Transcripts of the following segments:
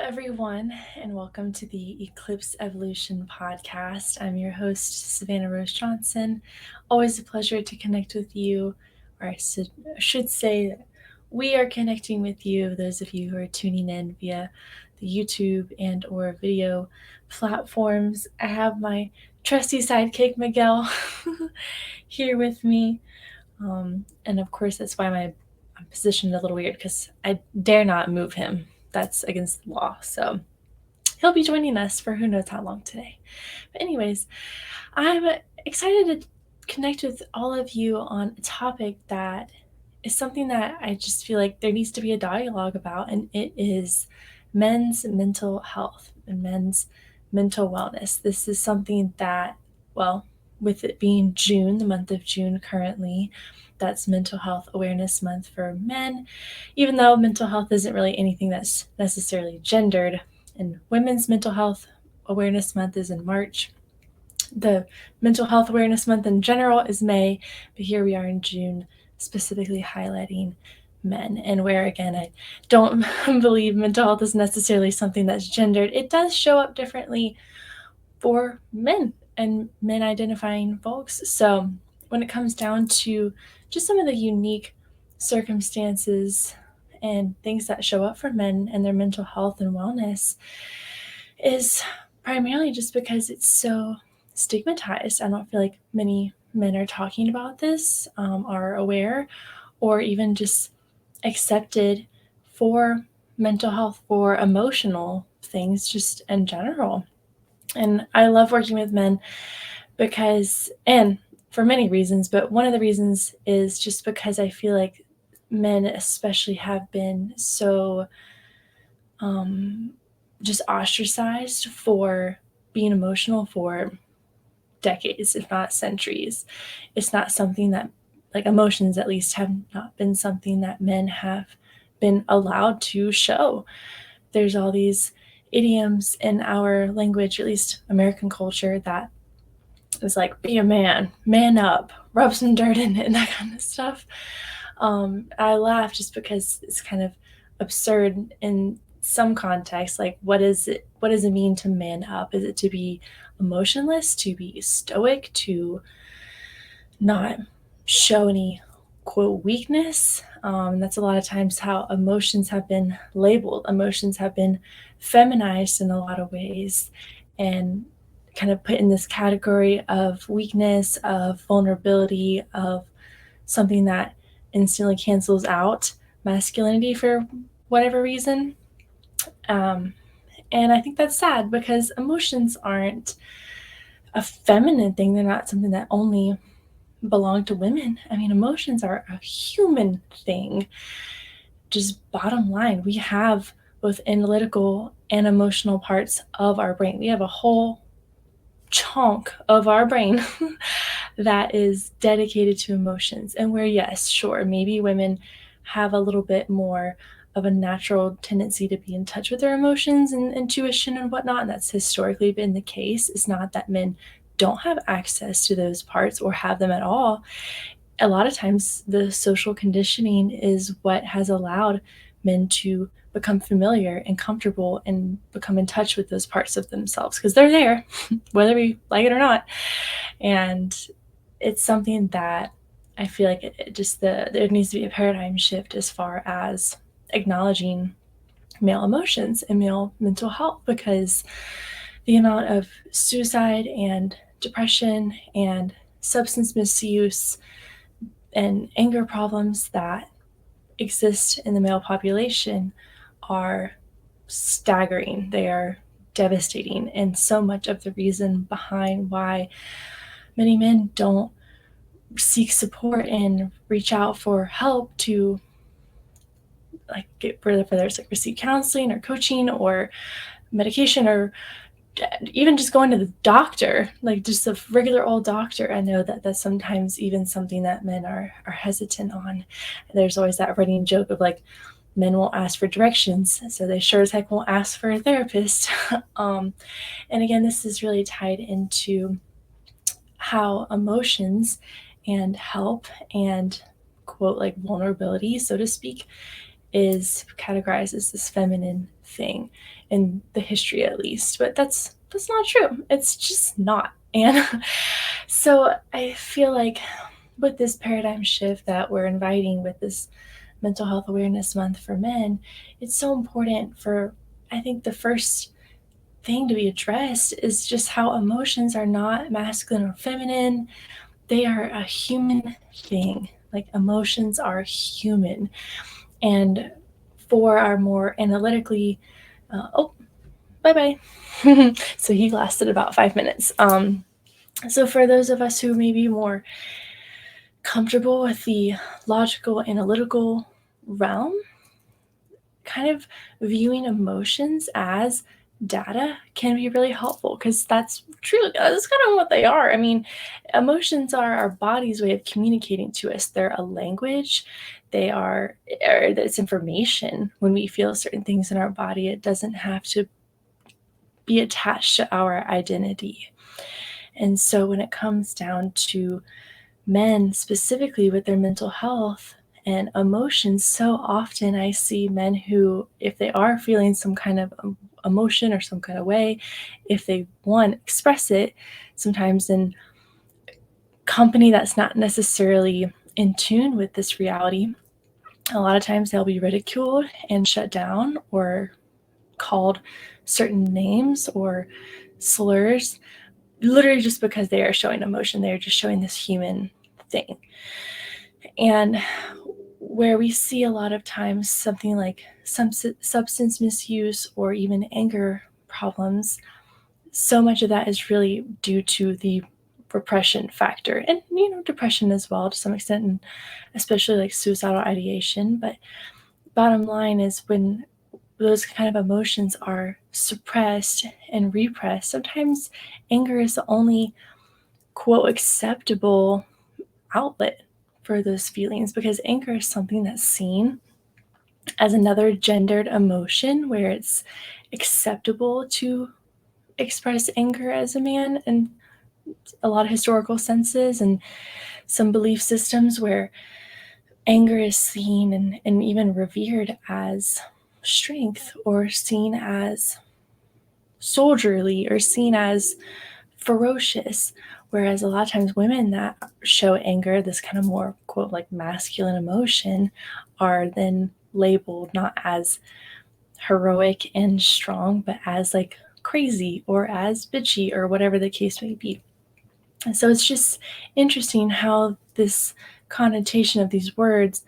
everyone, and welcome to the Eclipse Evolution podcast. I'm your host, Savannah Rose Johnson. Always a pleasure to connect with you, or I should say that we are connecting with you, those of you who are tuning in via the YouTube and or video platforms. I have my trusty sidekick, Miguel, here with me. And of course, that's why I'm positioned a little weird because I dare not move him. That's against the law. So he'll be joining us for who knows how long today. But, anyways, I'm excited to connect with all of you on a topic that is something that I just feel like there needs to be a dialogue about, and it is men's mental health and men's mental wellness. This is something that, well, with it being June, the month of June currently, that's Mental Health Awareness Month for men, even though mental health isn't really anything that's necessarily gendered. And Women's Mental Health Awareness Month is in March. The Mental Health Awareness Month in general is May, but here we are in June, specifically highlighting men. And where, again, I don't believe mental health is necessarily something that's gendered, it does show up differently for men and men identifying folks. So when it comes down to just some of the unique circumstances and things that show up for men and their mental health and wellness, is primarily just because it's so stigmatized. I don't feel like many men are talking about this, are aware, or even just accepted for mental health, for emotional things, just in general. And I love working with men because, and for many reasons, but one of the reasons is just because I feel like men especially have been so just ostracized for being emotional for decades, if not centuries. It's not something that, like, emotions at least have not been something that men have been allowed to show. There's all these idioms in our language, at least American culture, that is like, be a man up, rub some dirt in it, and that kind of stuff. I laugh just because it's kind of absurd in some contexts. Like, what does it mean to man up? Is it to be emotionless, to be stoic, to not show any quote weakness? That's a lot of times how emotions have been labeled. Emotions have been feminized in a lot of ways and kind of put in this category of weakness, of vulnerability, of something that instantly cancels out masculinity for whatever reason. And I think that's sad because emotions aren't a feminine thing. They're not something that only belong to women. I mean, emotions are a human thing. Just bottom line, we have both analytical and emotional parts of our brain. We have a whole chunk of our brain that is dedicated to emotions. And where, yes, sure, maybe women have a little bit more of a natural tendency to be in touch with their emotions and intuition and whatnot. And that's historically been the case. It's not that men don't have access to those parts or have them at all. A lot of times the social conditioning is what has allowed men to become familiar and comfortable and become in touch with those parts of themselves because they're there, whether we like it or not. And it's something that I feel like there needs to be a paradigm shift as far as acknowledging male emotions and male mental health, because the amount of suicide and depression and substance misuse and anger problems that exist in the male population are staggering. They are devastating. And so much of the reason behind why many men don't seek support and reach out for help to, like, get whether it's like receive counseling or coaching or medication or even just going to the doctor, like just a regular old doctor. I know that that's sometimes even something that men are hesitant on. There's always that running joke of like, men won't ask for directions, so they sure as heck won't ask for a therapist. And again, this is really tied into how emotions and help and quote like vulnerability, so to speak, is categorized as this feminine thing in the history, at least. But that's not true. It's just not. And so I feel like with this paradigm shift that we're inviting with this Mental Health Awareness Month for men, it's so important for, I think, the first thing to be addressed is just how emotions are not masculine or feminine. They are a human thing. Like, emotions are human. And for our more analytically, oh, bye bye. So he lasted about 5 minutes. So for those of us who may be more comfortable with the logical, analytical realm, kind of viewing emotions as data can be really helpful, because that's kind of what they are. I mean, emotions are our body's way of communicating to us. They're a language. It's information. When we feel certain things in our body, it doesn't have to be attached to our identity. And so when it comes down to men specifically with their mental health and emotions, so often I see men who, if they are feeling some kind of emotion or some kind of way, if they want to express it, sometimes in company that's not necessarily in tune with this reality, a lot of times they'll be ridiculed and shut down or called certain names or slurs, literally just because they are showing emotion. They're just showing this human thing. And where we see a lot of times something like some substance misuse or even anger problems, so much of that is really due to the repression factor, and depression as well to some extent, and especially like suicidal ideation. But bottom line is, when those kind of emotions are suppressed and repressed, sometimes anger is the only quote acceptable outlet for those feelings, because anger is something that's seen as another gendered emotion where it's acceptable to express anger as a man in a lot of historical senses, and some belief systems where anger is seen and even revered as strength, or seen as soldierly, or seen as ferocious. Whereas a lot of times women that show anger, this kind of more quote like masculine emotion, are then labeled not as heroic and strong, but as like crazy or as bitchy or whatever the case may be. And so it's just interesting how this connotation of these words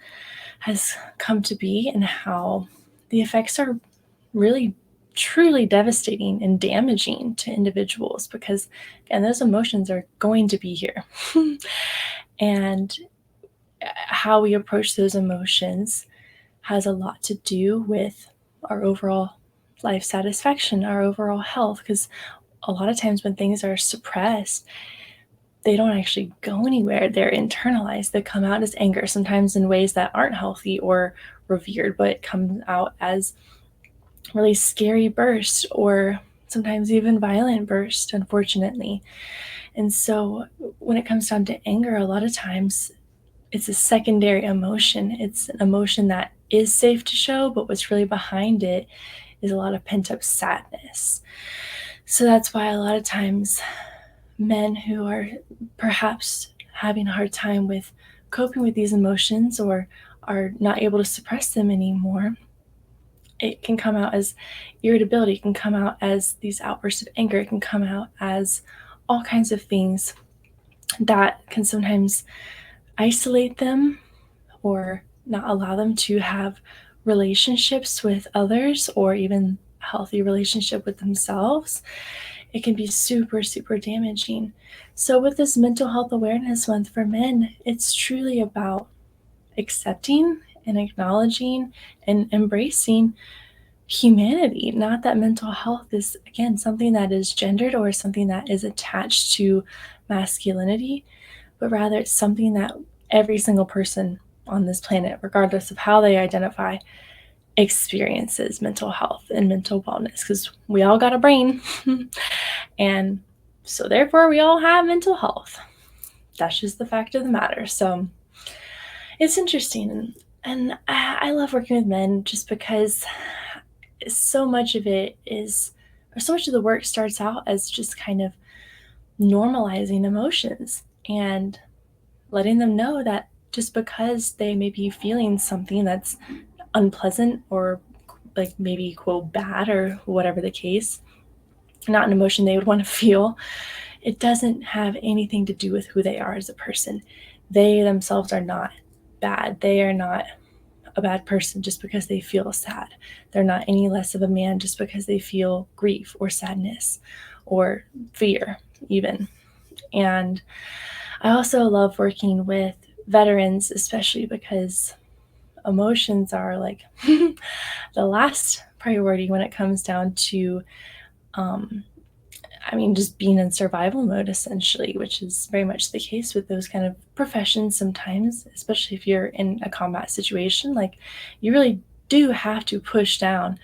has come to be, and how the effects are really truly devastating and damaging to individuals, because again, those emotions are going to be here. And how we approach those emotions has a lot to do with our overall life satisfaction, our overall health, because a lot of times when things are suppressed, they don't actually go anywhere. They're internalized. They come out as anger, sometimes in ways that aren't healthy or revered, but come out as really scary bursts, or sometimes even violent bursts, unfortunately. And so when it comes down to anger, a lot of times it's a secondary emotion. It's an emotion that is safe to show, but what's really behind it is a lot of pent-up sadness. So that's why a lot of times men who are perhaps having a hard time with coping with these emotions, or are not able to suppress them anymore, it can come out as irritability, it can come out as these outbursts of anger, it can come out as all kinds of things that can sometimes isolate them or not allow them to have relationships with others, or even a healthy relationship with themselves. It can be super, super damaging. So with this Mental Health Awareness Month for men, it's truly about accepting and acknowledging and embracing humanity. Not that mental health is, again, something that is gendered or something that is attached to masculinity, but rather it's something that every single person on this planet, regardless of how they identify, experiences mental health and mental wellness, because we all got a brain. And so therefore we all have mental health. That's just the fact of the matter. So it's interesting. And I love working with men just because so much of it is, or so much of the work starts out as just kind of normalizing emotions and letting them know that just because they may be feeling something that's unpleasant or like maybe quote bad or whatever the case, not an emotion they would want to feel, it doesn't have anything to do with who they are as a person. They themselves are not bad. They are not a bad person just because they feel sad. They're not any less of a man just because they feel grief or sadness or fear, even. And I also love working with veterans, especially because emotions are like the last priority when it comes down to, um, just being in survival mode essentially, which is very much the case with those kind of professions sometimes, especially if you're in a combat situation. Like, you really do have to push down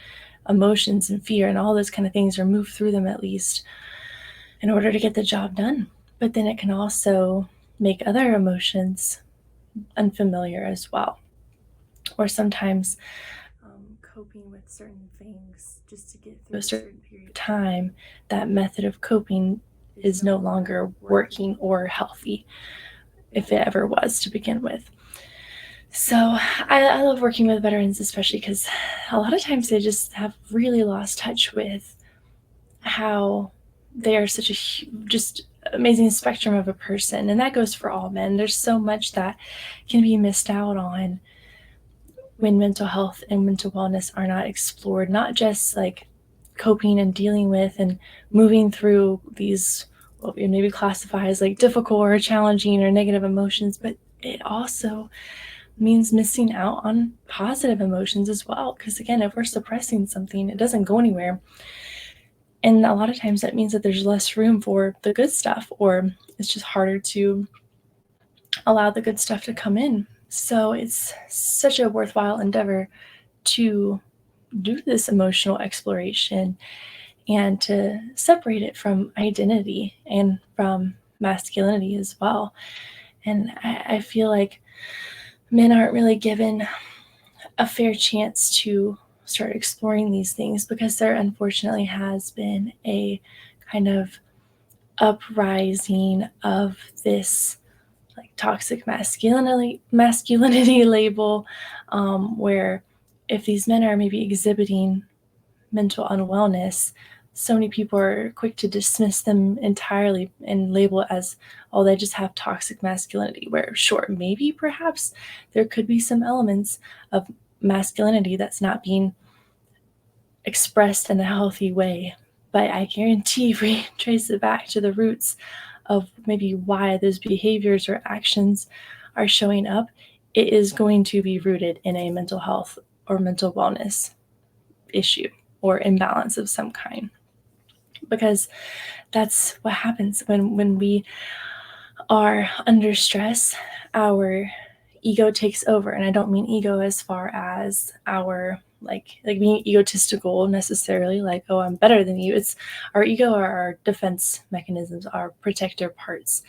emotions and fear and all those kind of things, or move through them at least, in order to get the job done. But then it can also make other emotions unfamiliar as well. Or sometimes coping with certain things just to get through a certain period of time, that method of coping is no longer working or healthy, if it ever was to begin with. So I love working with veterans, especially because a lot of times they just have really lost touch with how they are such a just amazing spectrum of a person. And that goes for all men. There's so much that can be missed out on when mental health and mental wellness are not explored, not just like coping and dealing with and moving through these, what we maybe classify as like difficult or challenging or negative emotions, but it also means missing out on positive emotions as well. Because again, if we're suppressing something, it doesn't go anywhere. And a lot of times that means that there's less room for the good stuff, or it's just harder to allow the good stuff to come in. So it's such a worthwhile endeavor to do this emotional exploration and to separate it from identity and from masculinity as well. And I feel like men aren't really given a fair chance to start exploring these things, because there unfortunately has been a kind of uprising of this like toxic masculinity label, where if these men are maybe exhibiting mental unwellness, so many people are quick to dismiss them entirely and label it as, oh, they just have toxic masculinity, where sure, maybe perhaps there could be some elements of masculinity that's not being expressed in a healthy way. But I guarantee if we trace it back to the roots of maybe why those behaviors or actions are showing up, it is going to be rooted in a mental health or mental wellness issue or imbalance of some kind. Because that's what happens when we are under stress. Our ego takes over, and I don't mean ego as far as our like being egotistical necessarily, like, oh, I'm better than you. It's our ego are our defense mechanisms, our protector parts.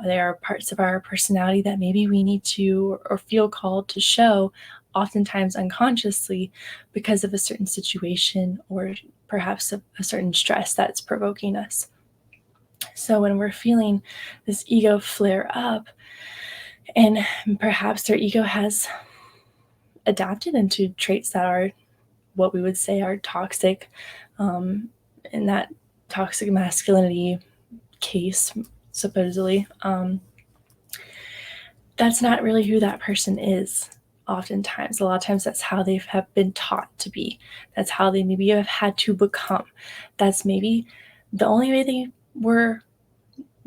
They are parts of our personality that maybe we need to or feel called to show, oftentimes unconsciously, because of a certain situation or perhaps a certain stress that's provoking us. So when we're feeling this ego flare up, and perhaps their ego has adapted into traits that are what we would say are toxic, in that toxic masculinity case, supposedly, that's not really who that person is. Oftentimes, a lot of times, that's how they have been taught to be. That's how they maybe have had to become. That's maybe the only way they were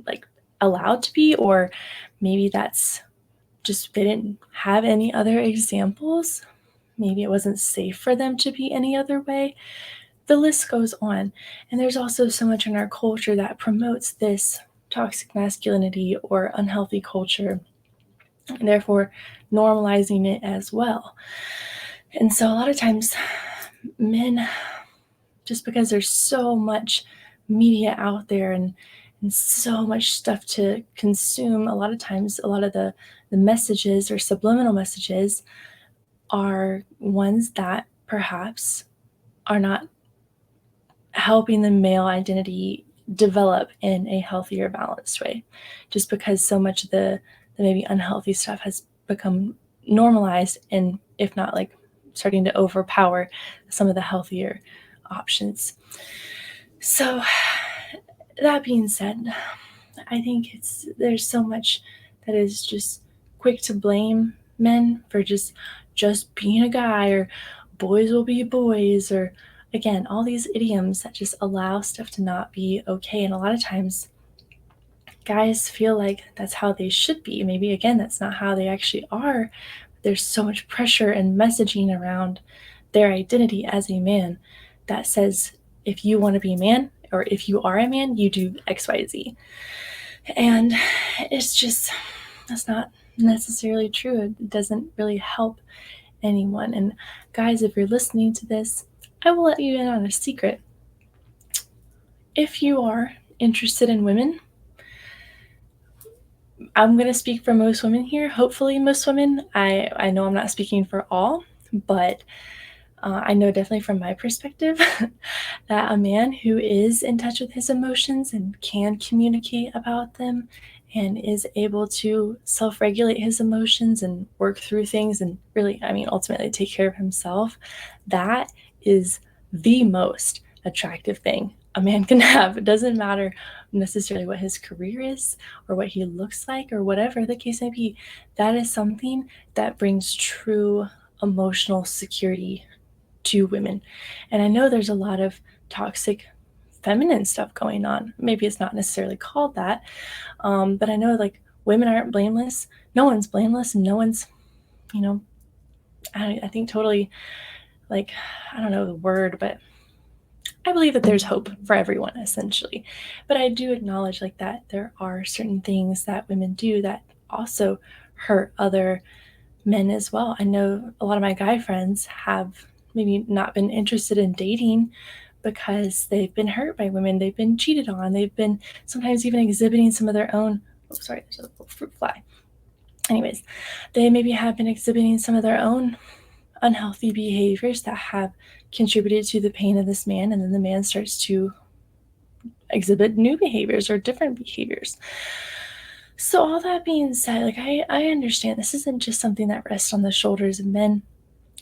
like allowed to be, or maybe that's just they didn't have any other examples. Maybe it wasn't safe for them to be any other way. The list goes on. And there's also so much in our culture that promotes this toxic masculinity or unhealthy culture, and therefore normalizing it as well. And so a lot of times, men, just because there's so much media out there and so much stuff to consume, a lot of times, a lot of the messages or subliminal messages are ones that perhaps are not helping the male identity develop in a healthier, balanced way, just because so much of the maybe unhealthy stuff has become normalized, and if not like starting to overpower some of the healthier options. So that being said, I think there's so much that is just quick to blame men for just being a guy, or boys will be boys, or again, all these idioms that just allow stuff to not be okay. And a lot of times guys feel like that's how they should be. Maybe again, that's not how they actually are. There's so much pressure and messaging around their identity as a man that says if you want to be a man, or if you are a man, you do XYZ. And it's just, that's not necessarily true. It doesn't really help anyone. And guys, if you're listening to this, I will let you in on a secret. If you are interested in women, I'm going to speak for most women here, hopefully most women. I know I'm not speaking for all, but I know definitely from my perspective that a man who is in touch with his emotions and can communicate about them and is able to self-regulate his emotions and work through things and really, I mean, ultimately take care of himself, that is the most attractive thing a man can have. It doesn't matter necessarily what his career is or what he looks like or whatever the case may be. That is something that brings true emotional security to women. And I know there's a lot of toxic feminine stuff going on. Maybe it's not necessarily called that, but I know like women aren't blameless. No one's blameless, and no one's, you know, I think totally like, I don't know the word, but I believe that there's hope for everyone essentially. But I do acknowledge like that there are certain things that women do that also hurt other men as well. I know a lot of my guy friends have maybe not been interested in dating because they've been hurt by women, they've been cheated on, they've been sometimes even exhibiting some of their own, oh sorry, there's a little fruit fly. Anyways, they maybe have been exhibiting some of their own unhealthy behaviors that have contributed to the pain of this man, and then the man starts to exhibit new behaviors or different behaviors. So all that being said, like I understand this isn't just something that rests on the shoulders of men.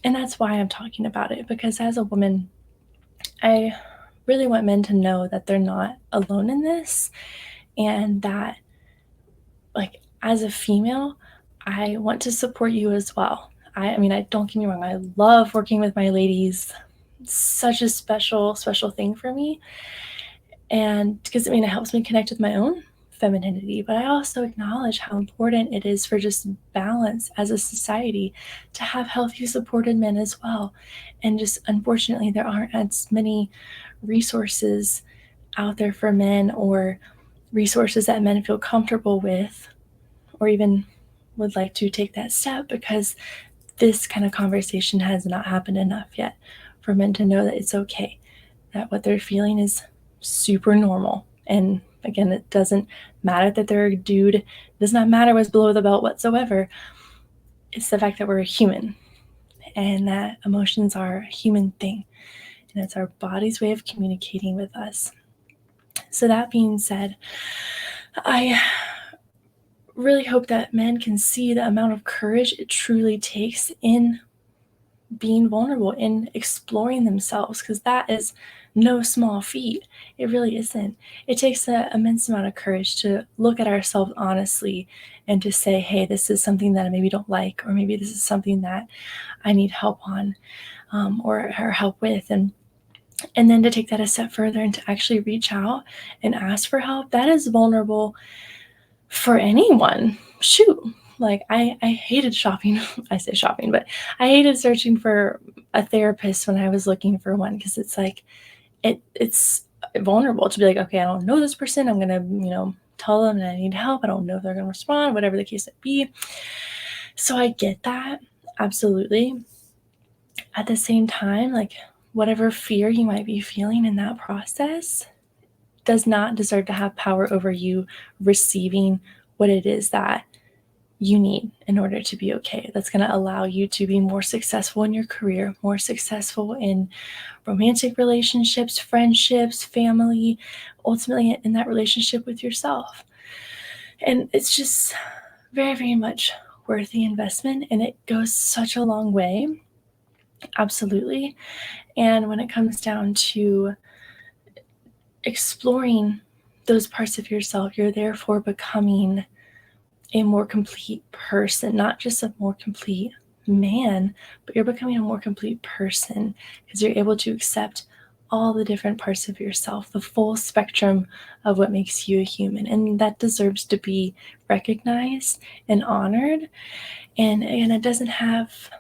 And that's why I'm talking about it, because as a woman, I really want men to know that they're not alone in this, and that, like, as a female, I want to support you as well. I mean, I don't get me wrong, I love working with my ladies. It's such a special, special thing for me. And because I mean, it helps me connect with my own femininity, but I also acknowledge how important it is for just balance as a society to have healthy, supported men as well. And just unfortunately, there aren't as many resources out there for men, or resources that men feel comfortable with, or even would like to take that step, because this kind of conversation has not happened enough yet for men to know that it's okay, that what they're feeling is super normal. And again, it doesn't matter that they're a dude, it does not matter what's below the belt whatsoever. It's the fact that we're a human, and that emotions are a human thing, and it's our body's way of communicating with us. So that being said, I really hope that men can see the amount of courage it truly takes in being vulnerable, in exploring themselves, because that is no small feat. It really isn't. It takes an immense amount of courage to look at ourselves honestly and to say, hey, this is something that I maybe don't like, or maybe this is something that I need help on, or help with. And then to take that a step further and to actually reach out and ask for help, that is vulnerable for anyone. Shoot. Like I hated shopping. I say shopping, but I hated searching for a therapist when I was looking for one, because it's like it's vulnerable to be like, okay, I don't know this person. I'm gonna, tell them that I need help. I don't know if they're gonna respond, whatever the case may be. So I get that. Absolutely. At the same time, like whatever fear you might be feeling in that process does not deserve to have power over you receiving what it is that you need in order to be okay. That's going to allow you to be more successful in your career, more successful in romantic relationships, friendships, family, ultimately in that relationship with yourself. And it's just very, very much worth the investment, and it goes such a long way. Absolutely. And when it comes down to exploring those parts of yourself, you're therefore becoming a more complete person, not just a more complete man, but you're becoming a more complete person because you're able to accept all the different parts of yourself, the full spectrum of what makes you a human. And that deserves to be recognized and honored. And again, it doesn't have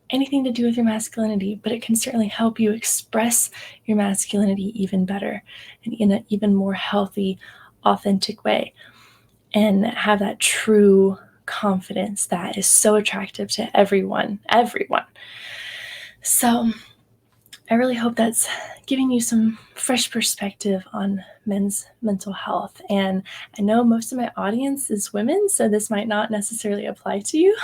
anything to do with your masculinity, but it can certainly help you express your masculinity even better and in an even more healthy, authentic way, and have that true confidence that is so attractive to everyone. So I really hope that's giving you some fresh perspective on men's mental health. And I know most of my audience is women, so this might not necessarily apply to you,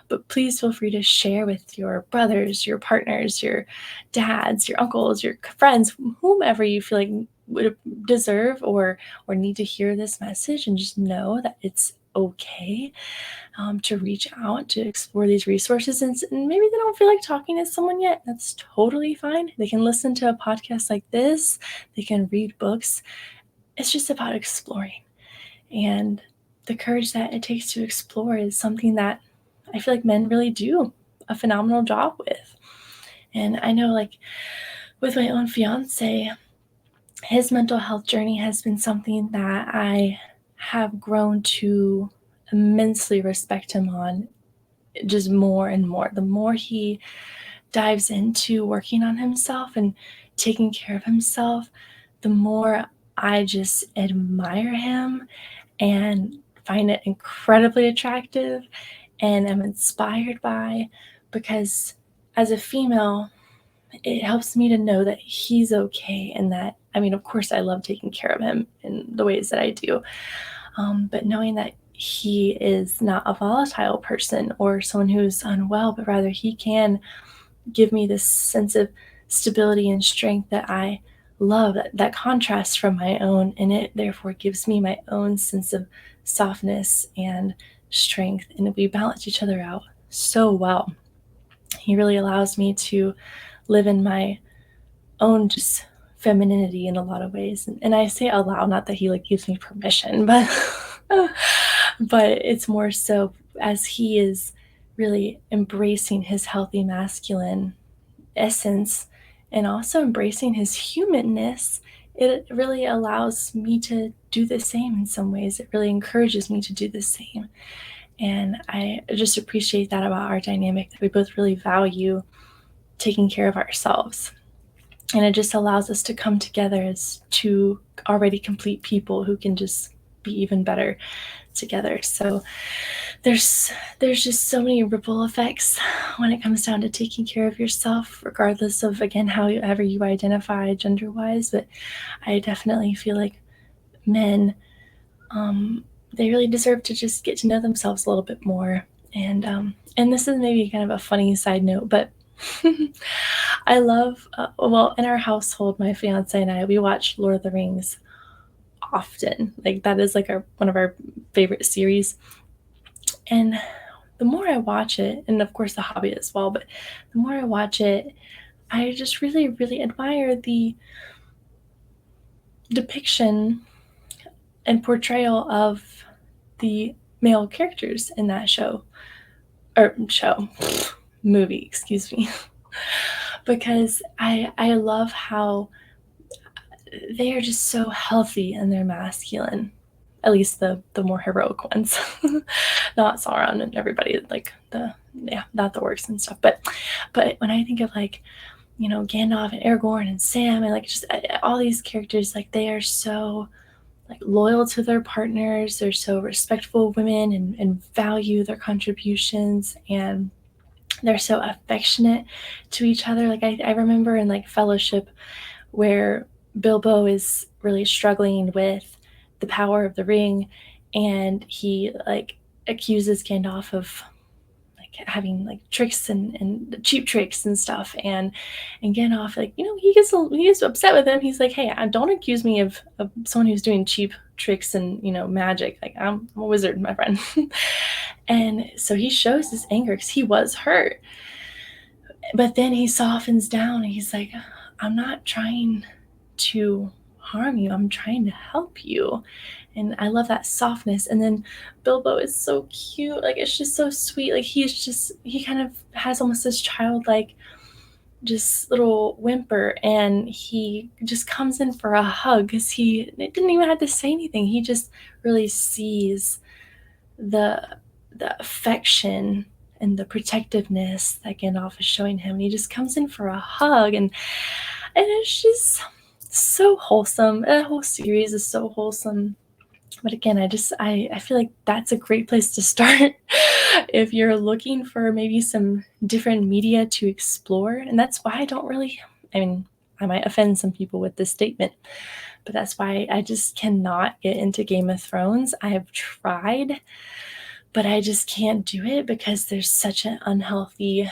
but please feel free to share with your brothers, your partners, your dads, your uncles, your friends, whomever you feel like would deserve or need to hear this message, and just know that it's okay to reach out to explore these resources. And maybe they don't feel like talking to someone yet. That's totally fine. They can listen to a podcast like this, they can read books. It's just about exploring. And the courage that it takes to explore is something that I feel like men really do a phenomenal job with. And I know, like, with my own fiance, his mental health journey has been something that I have grown to immensely respect him on, just more and more. The more he dives into working on himself and taking care of himself, the more I just admire him and find it incredibly attractive and am inspired by, because as a female, it helps me to know that he's okay, and that, I mean, of course, I love taking care of him in the ways that I do, but knowing that he is not a volatile person or someone who's unwell, but rather he can give me this sense of stability and strength that I love, that contrast from my own, and it therefore gives me my own sense of softness and strength, and we balance each other out so well. He really allows me to live in my own just femininity in a lot of ways. And I say allow, not that he like gives me permission, but but it's more so as he is really embracing his healthy masculine essence and also embracing his humanness, it really allows me to do the same in some ways. It really encourages me to do the same. And I just appreciate that about our dynamic, that we both really value taking care of ourselves. And it just allows us to come together as two already complete people who can just be even better together. So there's just so many ripple effects when it comes down to taking care of yourself, regardless of, again, however you identify gender wise. But I definitely feel like men, they really deserve to just get to know themselves a little bit more. And this is maybe kind of a funny side note, but I love, well, in our household, my fiance and I, we watch Lord of the Rings often. Like, that is like one of our favorite series. And the more I watch it, and of course The Hobbit as well, but the more I watch it, I just really, really admire the depiction and portrayal of the male characters in that movie, excuse me. Because I love how they are just so healthy and they're masculine. At least the more heroic ones, not Sauron and everybody, like not the orcs and stuff. But when I think of, like, Gandalf and Aragorn and Sam and like just all these characters, like they are so like loyal to their partners. They're so respectful of women and value their contributions, and they're so affectionate to each other. Like I remember in like Fellowship, where Bilbo is really struggling with the power of the ring, and he like accuses Gandalf of like having like tricks and cheap tricks and stuff, and Gandalf, like, he gets upset with him. He's like, hey, don't accuse me of someone who's doing cheap tricks and magic. Like, I'm a wizard, my friend. And so he shows his anger because he was hurt, but then he softens down and he's like, I'm not trying to harm you, I'm trying to help you. And I love that softness. And then Bilbo is so cute, like, it's just so sweet. Like, he kind of has almost this childlike just little whimper, and he just comes in for a hug because he didn't even have to say anything. He just really sees the affection and the protectiveness that Gandalf is showing him. And he just comes in for a hug, and it's just so wholesome. That whole series is so wholesome. But again, I feel like that's a great place to start if you're looking for maybe some different media to explore. And that's why I mean, I might offend some people with this statement, but that's why I just cannot get into Game of Thrones. I have tried, but I just can't do it because there's such an unhealthy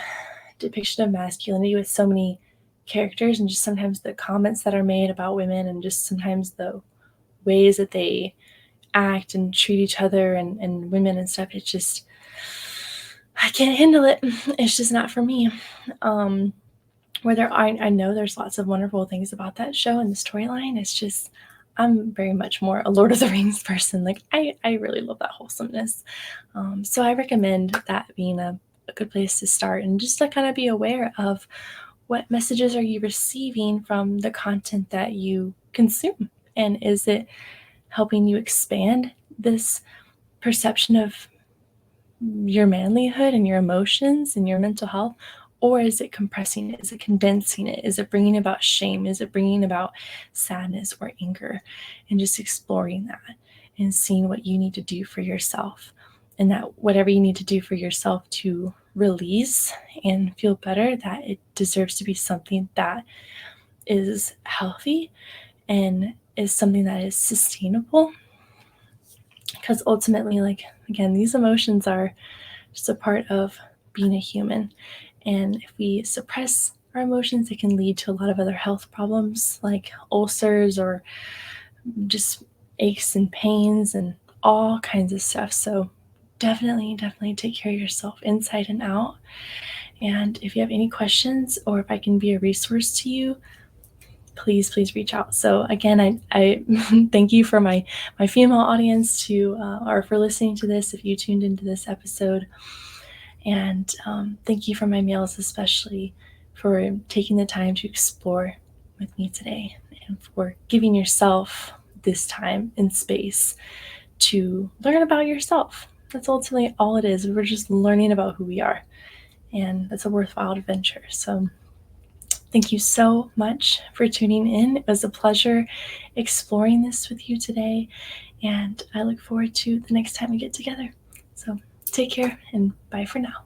depiction of masculinity with so many characters, and just sometimes the comments that are made about women, and just sometimes the ways that they act and treat each other and women and stuff. It's just, I can't handle it. It's just not for me. I know there's lots of wonderful things about that show and the storyline. It's just, I'm very much more a Lord of the Rings person. Like, I really love that wholesomeness. So I recommend that being a good place to start, and just to kind of be aware of what messages are you receiving from the content that you consume, and is it helping you expand this perception of your manlyhood and your emotions and your mental health? Or is it compressing it? Is it condensing it? Is it bringing about shame? Is it bringing about sadness or anger? And just exploring that and seeing what you need to do for yourself. And that whatever you need to do for yourself to release and feel better, that it deserves to be something that is healthy and is something that is sustainable. Because ultimately, like, again, these emotions are just a part of being a human. And if we suppress our emotions, it can lead to a lot of other health problems like ulcers or just aches and pains and all kinds of stuff. So definitely take care of yourself inside and out. And if you have any questions, or if I can be a resource to you, please reach out. So again, I thank you for my female audience or for listening to this, if you tuned into this episode. And thank you for my males, especially, for taking the time to explore with me today, and for giving yourself this time and space to learn about yourself. That's ultimately all it is. We're just learning about who we are, and that's a worthwhile adventure. So thank you so much for tuning in. It was a pleasure exploring this with you today, and I look forward to the next time we get together. So take care, and bye for now.